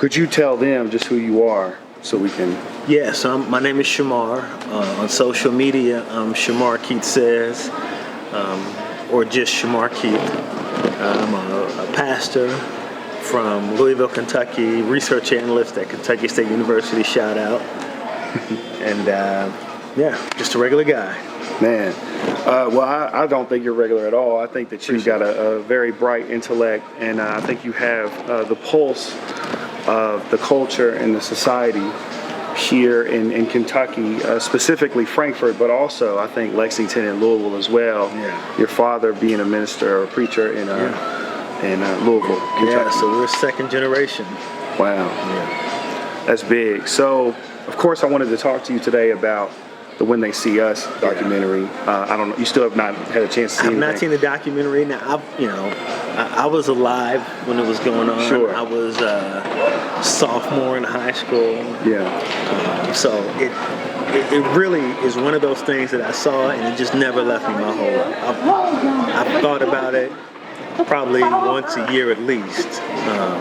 Could you tell them just who you are so we can... Yes, my name is Shimar. On social media, Shimar Keith says, or just Shimar Keith. I'm a pastor from Louisville, Kentucky, research analyst at Kentucky State University, shout out. And just a regular guy. Man, well, I don't think you're regular at all. I think that you've got a very bright intellect, and I think you have the pulse of the culture and the society here in Kentucky, specifically Frankfort, but also I think Lexington and Louisville as well. Yeah. Your father being a minister or a preacher in Louisville, Kentucky. Yeah, so we're second generation. Wow. Yeah. That's big. So, of course, I wanted to talk to you today about the When They See Us documentary. I don't know. You still have not had a chance to see it. I've not seen the documentary. Now, I was alive when it was going on. Sure. I was a sophomore in high school. Yeah. So it really is one of those things that I saw and it just never left me my whole life. I've thought about it probably once a year at least,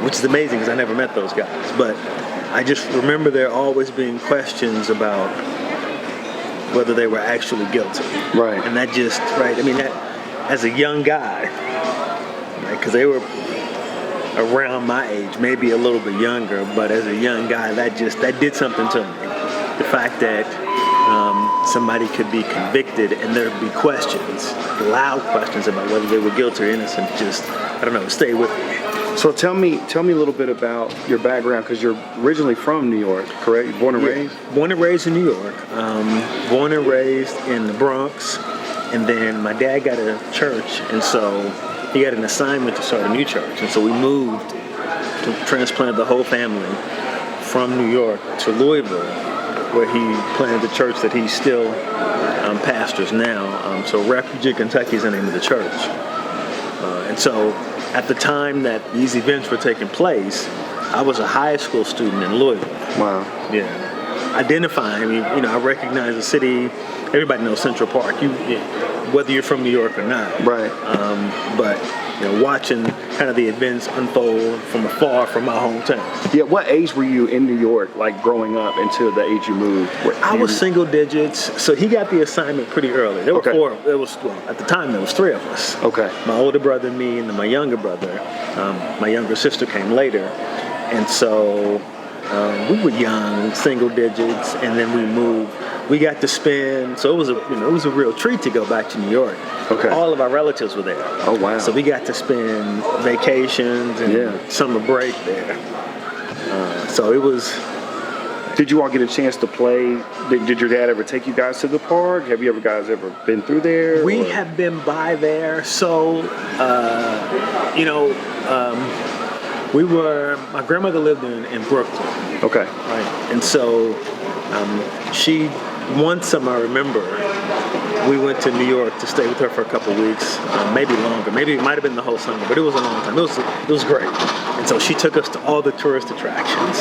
which is amazing because I never met those guys. But I just remember there always being questions about whether they were actually guilty. Right. And that just, I mean, that as a young guy, because they were around my age, maybe a little bit younger, but as a young guy, that did something to me. The fact that somebody could be convicted and there'd be questions, loud questions about whether they were guilty or innocent, just, I don't know, stay with me. So tell me a little bit about your background, because you're originally from New York, correct? You're born and raised? Born and raised in New York. Born and raised in the Bronx, and then my dad got a church, and so he got an assignment to start a new church, and so we moved to transplant the whole family from New York to Louisville, where he planted the church that he still pastors now. So Refugee, Kentucky is the name of the church. And so at the time that these events were taking place, I was a high school student in Louisville. Wow. Yeah. Identifying, I recognize the city. Everybody knows Central Park. Whether you're from New York or not. Right. But watching kind of the events unfold from afar from my hometown. Yeah. What age were you in New York, like growing up until the age you moved? I was single digits, so he got the assignment pretty early. There were four. At the time there was three of us. Okay. My older brother, me, and then my younger brother. My younger sister came later, and so we were young, single digits, and then we moved. We got to spend, so it was a real treat to go back to New York. Okay. All of our relatives were there. Oh, wow. So we got to spend vacations and summer break there. So it was. Did you all get a chance to play? Did your dad ever take you guys to the park? Have you guys ever been through there? We have been by there. So, my grandmother lived in Brooklyn. Okay. Right. And so one summer I remember, we went to New York to stay with her for a couple of weeks, maybe longer. Maybe it might have been the whole summer, but it was a long time. It was great. And so she took us to all the tourist attractions.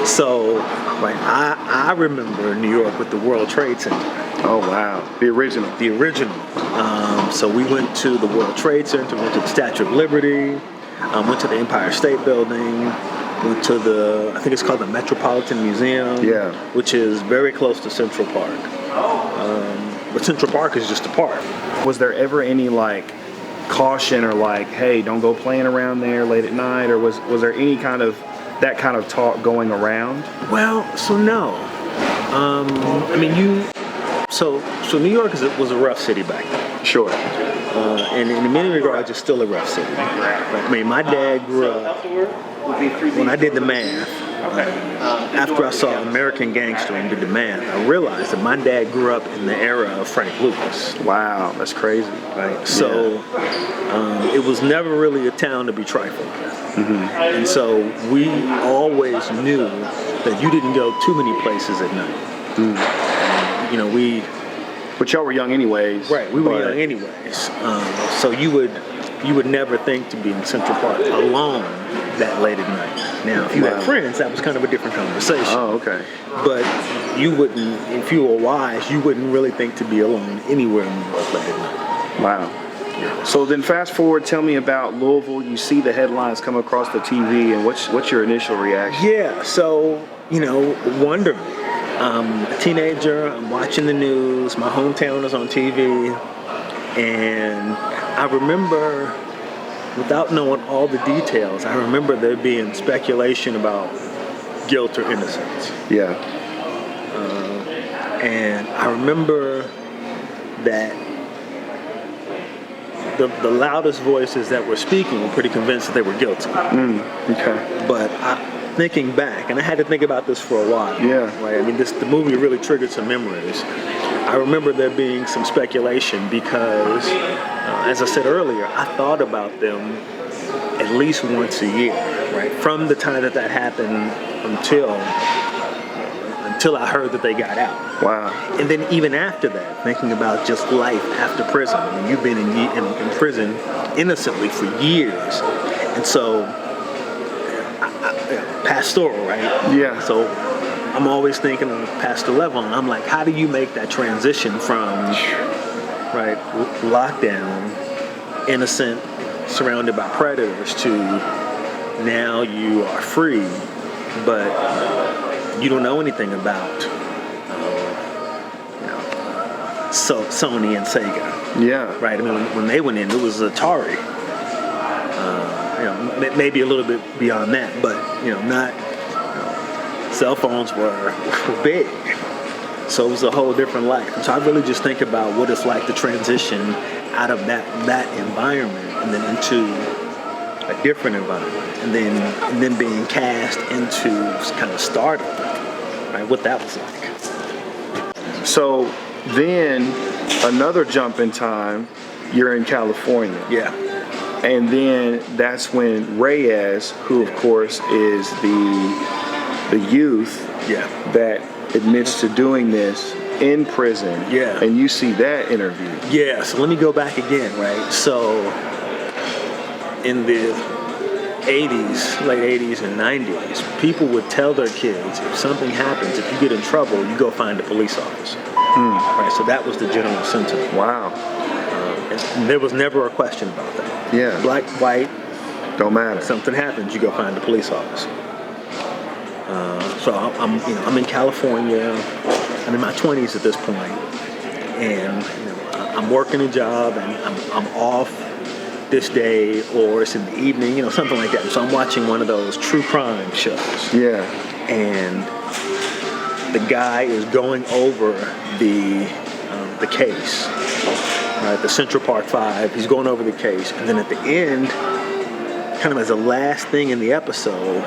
So, I remember New York with the World Trade Center. Oh, wow. The original. The original. So we went to the World Trade Center, went to the Statue of Liberty, went to the Empire State Building, went to I think it's called the Metropolitan Museum, which is very close to Central Park. But Central Park is just a park. Was there ever any caution or hey, don't go playing around there late at night, or was there any that kind of talk going around? Well, so no. So New York was a rough city back then. Sure. And in many regards, it's still a rough city. My dad grew up, when I did the math, after I saw American Gangster and did the math, I realized that my dad grew up in the era of Frank Lucas. Wow, that's crazy. Right? So it was never really a town to be trifled with. Mm-hmm. And so we always knew that you didn't go too many places at night. Mm. But y'all were young anyways. Right, we were young anyways. So you would never think to be in Central Park alone that late at night. Now, if you had friends, that was kind of a different conversation. Oh, okay. But you wouldn't, if you were wise, you wouldn't really think to be alone anywhere in New York late at night. Wow. you. So then fast forward, tell me about Louisville. You see the headlines come across the TV, and what's your initial reaction? Yeah, so, wonderment. A teenager, I'm watching the news, my hometown is on TV, and I remember, without knowing all the details, I remember there being speculation about guilt or innocence. Yeah. And I remember that the loudest voices that were speaking were pretty convinced that they were guilty. Okay. But thinking back, and I had to think about this for a while. Yeah. Right. I mean, the movie really triggered some memories. I remember there being some speculation because, as I said earlier, I thought about them at least once a year. Right. From the time that happened until I heard that they got out. Wow. And then even after that, thinking about just life after prison. I mean, you've been in prison innocently for years. And so, pastoral, right? Yeah. So I'm always thinking on the pastor level, and I'm like, how do you make that transition from, right, lockdown, innocent, surrounded by predators, to now you are free, but you don't know anything about Sony and Sega. Yeah. Right. I mean, when they went in, it was Atari. Maybe a little bit beyond that, but not. Cell phones were big, so it was a whole different life. And so I really just think about what it's like to transition out of that environment and then into a different environment, and then being cast into kind of stardom, right? What that was like. So then another jump in time, you're in California. Yeah. And then that's when Reyes, who of course is the youth that admits to doing this in prison. Yeah. And you see that interview. Yeah, so let me go back again, right? So in the 80s, late 80s and 90s, people would tell their kids, if something happens, if you get in trouble, you go find a police officer. Right, so that was the general sentiment. Wow. And there was never a question about that. Yeah. Black, white, don't matter. Something happens, you go find a police officer. So I'm in California. I'm in my 20s at this point, and I'm working a job, and I'm off this day, or it's in the evening, something like that. So I'm watching one of those true crime shows. Yeah. And the guy is going over the case, right? The Central Park 5. He's going over the case, and then at the end, kind of as the last thing in the episode,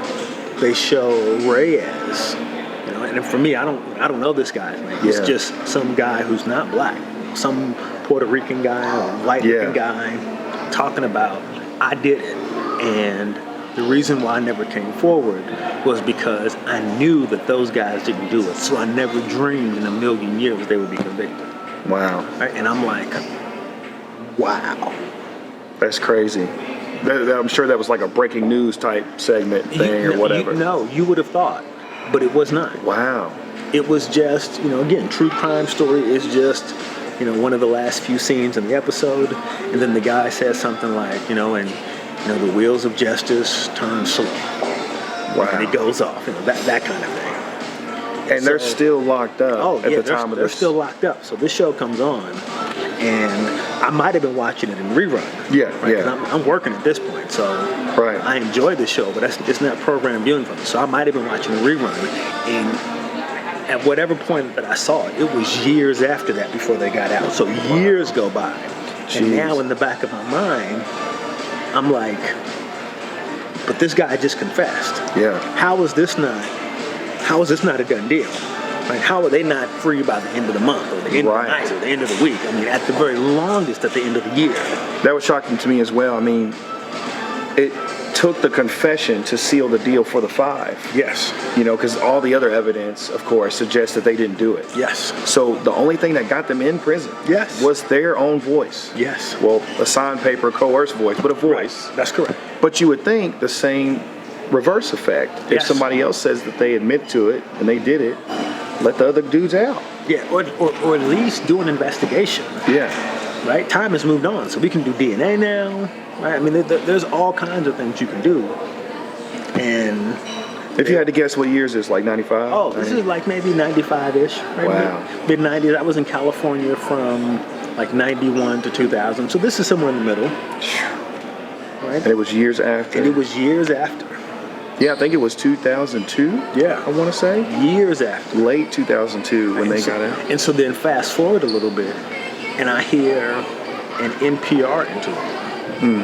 they show Reyes. And for me, I don't know this guy's name. Yeah. It's just some guy who's not black, some Puerto Rican guy or white-looking guy talking about, I did it, and the reason why I never came forward was because I knew that those guys didn't do it. So I never dreamed in a million years they would be convicted. Wow. Right? And I'm like, wow. That's crazy. I'm sure that was like a breaking news type segment thing or whatever. You would have thought, but it was not. Wow. It was just, again, true crime story is just, one of the last few scenes in the episode, and then the guy says something like, the wheels of justice turn slow. Wow. And it goes off, that kind of thing. And they're still locked up at the time of this. They're still locked up. So this show comes on, and I might have been watching it in rerun. Yeah, right? yeah. I'm working at this point, so I enjoy the show, but it's not program viewing for me. So I might have been watching a rerun, and at whatever point that I saw it, it was years after that before they got out. So years go by, and now in the back of my mind, I'm like, but this guy just confessed. Yeah. How is this not a done deal? Right? How are they not free by the end of the month or the end of the night or the end of the week? I mean, at the very longest, at the end of the year. That was shocking to me as well. I mean, it took the confession to seal the deal for the 5. Yes. Because all the other evidence, of course, suggests that they didn't do it. Yes. So the only thing that got them in prison was their own voice. Yes. Well, a signed paper, coerced voice, but a voice. Right. That's correct. But you would think the same reverse effect. If somebody else says that they admit to it and they did it, let the other dudes out. Yeah, or at least do an investigation. Yeah. right? Time has moved on, so we can do DNA now, right? I mean, there's all kinds of things you can do. And if you had to guess what years is, like 95? oh, this is like maybe 95-ish, right? Wow. Mid 90s. I was in California from like 91 to 2000, so this is somewhere in the middle, right? And it was years after. And it was years after. Yeah, I think it was 2002. Yeah. I want to say Years after. late 2002 when they got out. And so then fast forward a little bit, and I hear an NPR interview,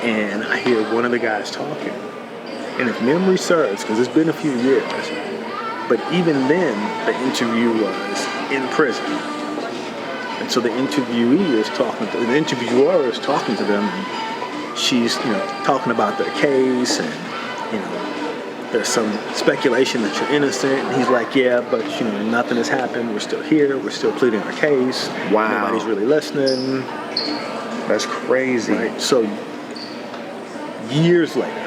and I hear one of the guys talking. And if memory serves, because it's been a few years, but even then the interview was in prison. And so the interviewer is talking to them. And she's, talking about their case, and there's some speculation that you're innocent. And he's like, yeah, but nothing has happened. We're still here. We're still pleading our case. Wow. Nobody's really listening. That's crazy. Right. So years later,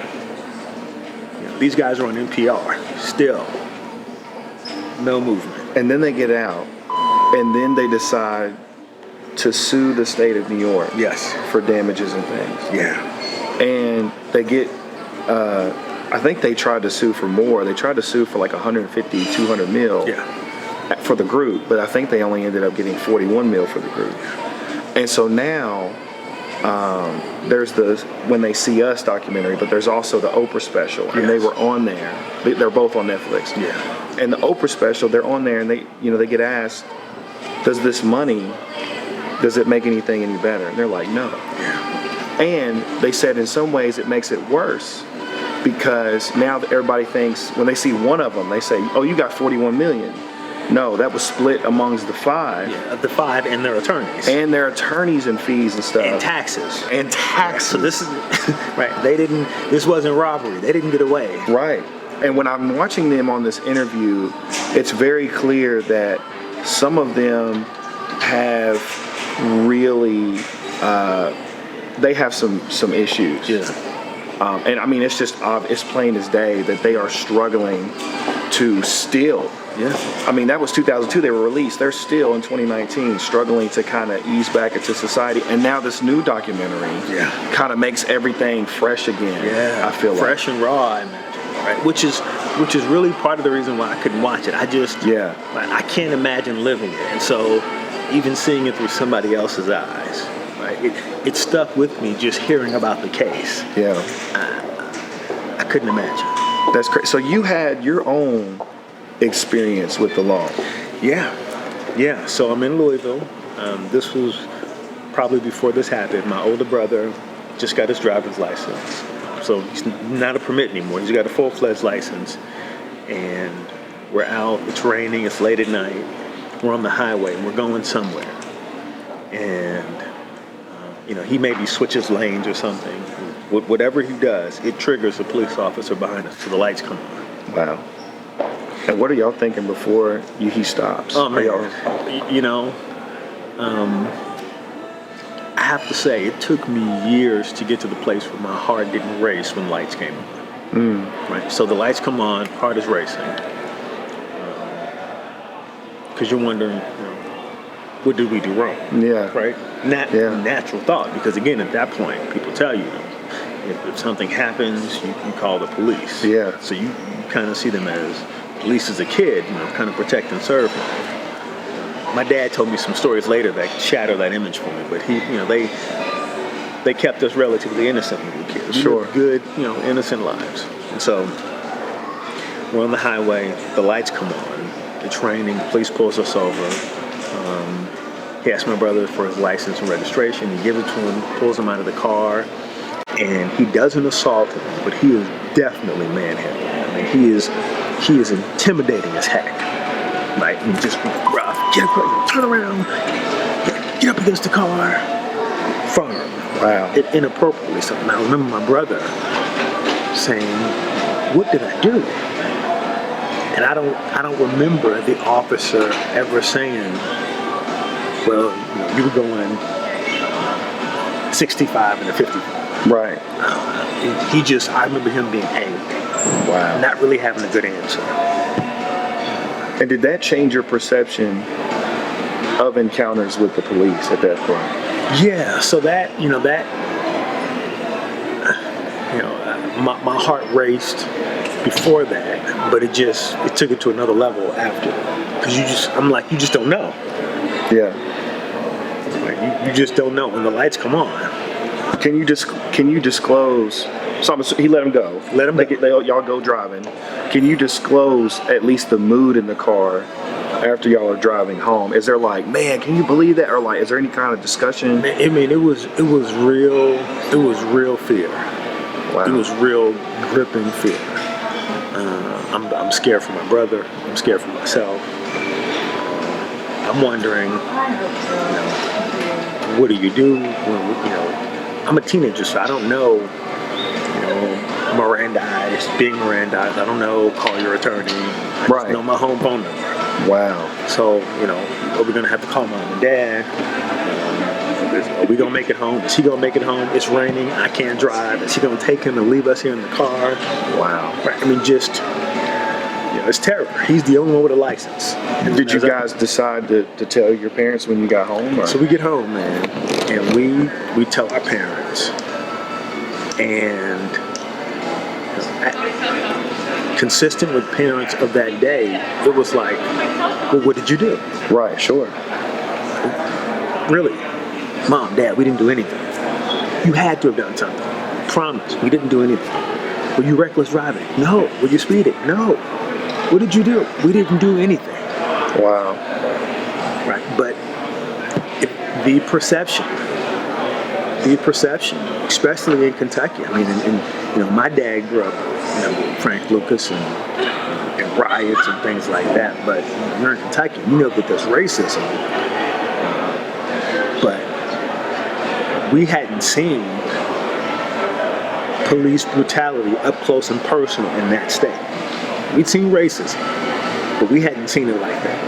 these guys are on NPR. Still, no movement. And then they get out, and then they decide to sue the state of New York. Yes. For damages and things. Yeah. And they get, I think they tried to sue for more. They tried to sue for like 150, 200 mil. Yeah. For the group, but I think they only ended up getting 41 mil for the group. And so now, there's the When They See Us documentary, but there's also the Oprah special, and they were on there. They're both on Netflix. Yeah. And the Oprah special, they're on there, and they get asked, does this money, does it make anything any better? And they're like, no. Yeah. And they said in some ways it makes it worse, because now that everybody thinks, when they see one of them, they say, oh, you got 41 million. No, that was split amongst the five. Yeah, the five and their attorneys. And their attorneys and fees and stuff. And taxes. And taxes. So this is, right, this wasn't robbery. They didn't get away. Right. And when I'm watching them on this interview, it's very clear that some of them have really, they have some issues. Yeah. And I mean, it's just, it's plain as day that they are struggling to still. Yeah. I mean, that was 2002. They were released. They're still in 2019 struggling to kind of ease back into society. And now this new documentary kind of makes everything fresh again. Yeah. I feel fresh and raw, I imagine. Right. Which is really part of the reason why I couldn't watch it. I can't imagine living it. And so even seeing it through somebody else's eyes, right? It stuck with me just hearing about the case. Yeah. I couldn't imagine. That's crazy. So you had your own experience with the law. Yeah. So I'm in Louisville. This was probably before this happened. My older brother just got his driver's license. So he's not a permit anymore. He's got a full-fledged license. And we're out. It's raining. It's late at night. We're on the highway. And we're going somewhere. And, he maybe switches lanes or something. Whatever he does, it triggers a police officer behind us. So the lights come on. Wow. And what are y'all thinking before he stops? Oh, man. I have to say, it took me years to get to the place where my heart didn't race when lights came on. Right? So the lights come on, heart is racing. Because you're wondering, what did we do wrong? Yeah. Right? Natural thought. Because again, at that point, people tell you, if something happens, you can call the police. Yeah. So you kind of see them as, at least as a kid, kind of protect and serve. My dad told me some stories later that shatter that image for me, but they kept us relatively innocent when we were kids. Sure. We lived good, innocent lives. And so we're on the highway, the lights come on, it's raining, the police pulls us over. He asked my brother for his license and registration. He gives it to him, pulls him out of the car, and he doesn't assault him, but he is definitely manhandling. I mean, he is intimidating as heck. Right? And just rough. Get up, turn around. Get up against the car. Firm. Wow. Inappropriately. So I remember my brother saying, "What did I do?" And I don't remember the officer ever saying, "Well, you were going 65 and a 55." Right. I remember him being angry. Wow. Not really having a good answer. And did that change your perception of encounters with the police at that point? Yeah, so my heart raced before that, but it took it to another level after, because you just don't know. Yeah. Like, you just don't know when the lights come on. Can you disclose? So he let him go. Let him go. Y'all go driving. Can you disclose at least the mood in the car after y'all are driving home? Is there like, man, can you believe that? Or like, is there any kind of discussion? I mean, it was real. It was real fear. Wow. It was real gripping fear. I'm scared for my brother. I'm scared for myself. I'm wondering, what do you do? I'm a teenager, so I don't know. Being Mirandized. I don't know. Call your attorney. I just know my home phone number. Wow. So are we gonna have to call mom and dad? Are we gonna make it home? Is he gonna make it home? It's raining. I can't drive. Is he gonna take him and leave us here in the car? Wow. Right. I mean, it's terror. He's the only one with a license. And did you guys decide to tell your parents when you got home? Or? So we get home, man, and we tell our parents, and consistent with parents of that day, it was like, well, what did you do? Right. Sure. Really? Mom, Dad, we didn't do anything. You had to have done something. Promise, we didn't do anything. Were you reckless driving? No. Were you speeding? No. What did you do? We didn't do anything. Wow. Right. But the perception, especially in Kentucky. I mean, my dad grew up, with Frank Lucas and riots and things like that. But you're in Kentucky, that there's racism. But we hadn't seen police brutality up close and personal in that state. We'd seen racism, but we hadn't seen it like that.